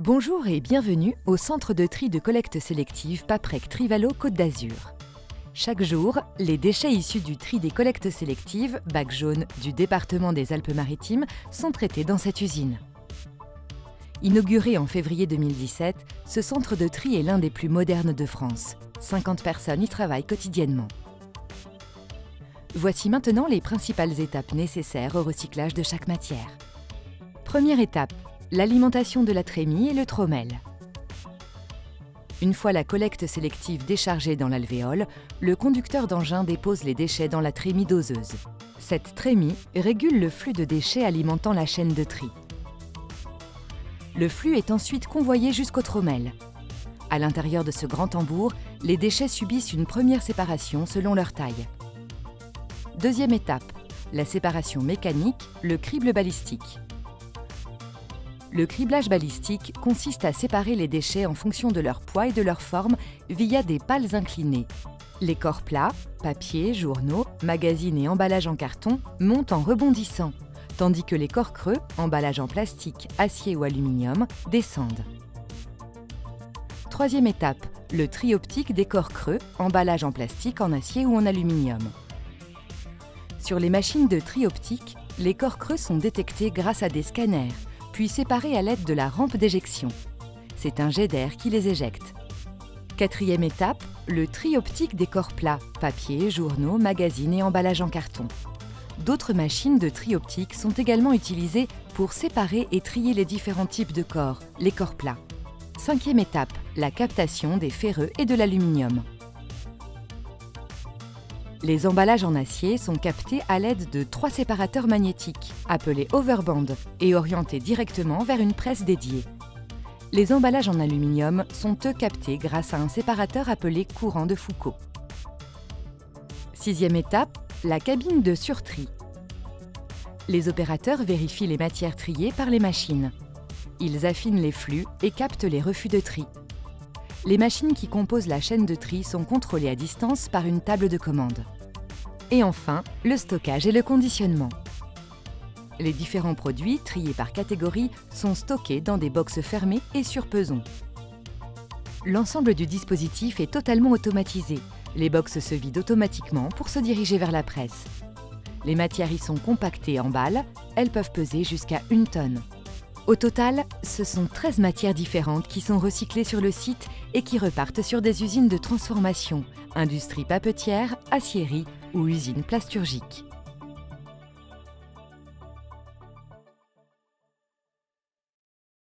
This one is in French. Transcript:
Bonjour et bienvenue au centre de tri de collecte sélective Paprec Trivalo Côte d'Azur. Chaque jour, les déchets issus du tri des collectes sélectives, bac jaune du département des Alpes-Maritimes, sont traités dans cette usine. Inauguré en février 2017, ce centre de tri est l'un des plus modernes de France. 50 personnes y travaillent quotidiennement. Voici maintenant les principales étapes nécessaires au recyclage de chaque matière. Première étape, l'alimentation de la trémie et le trommel. Une fois la collecte sélective déchargée dans l'alvéole, le conducteur d'engin dépose les déchets dans la trémie doseuse. Cette trémie régule le flux de déchets alimentant la chaîne de tri. Le flux est ensuite convoyé jusqu'au trommel. À l'intérieur de ce grand tambour, les déchets subissent une première séparation selon leur taille. Deuxième étape, la séparation mécanique, le crible balistique. Le criblage balistique consiste à séparer les déchets en fonction de leur poids et de leur forme via des pales inclinées. Les corps plats, papier, journaux, magazines et emballages en carton montent en rebondissant, tandis que les corps creux, emballages en plastique, acier ou aluminium, descendent. Troisième étape, le tri optique des corps creux, emballages en plastique, en acier ou en aluminium. Sur les machines de tri optique, les corps creux sont détectés grâce à des scanners, puis séparés à l'aide de la rampe d'éjection. C'est un jet d'air qui les éjecte. Quatrième étape, le tri optique des corps plats, papier, journaux, magazines et emballages en carton. D'autres machines de tri optique sont également utilisées pour séparer et trier les différents types de corps, les corps plats. Cinquième étape, la captation des ferreux et de l'aluminium. Les emballages en acier sont captés à l'aide de 3 séparateurs magnétiques, appelés overband, et orientés directement vers une presse dédiée. Les emballages en aluminium sont eux captés grâce à un séparateur appelé courant de Foucault. Sixième étape, la cabine de surtri. Les opérateurs vérifient les matières triées par les machines. Ils affinent les flux et captent les refus de tri. Les machines qui composent la chaîne de tri sont contrôlées à distance par une table de commande. Et enfin, le stockage et le conditionnement. Les différents produits, triés par catégorie, sont stockés dans des boxes fermées et sur pesons. L'ensemble du dispositif est totalement automatisé. Les boxes se vident automatiquement pour se diriger vers la presse. Les matières y sont compactées en balles, elles peuvent peser jusqu'à 1 tonne. Au total, ce sont 13 matières différentes qui sont recyclées sur le site et qui repartent sur des usines de transformation, industrie papetière, aciérie ou usines plasturgiques.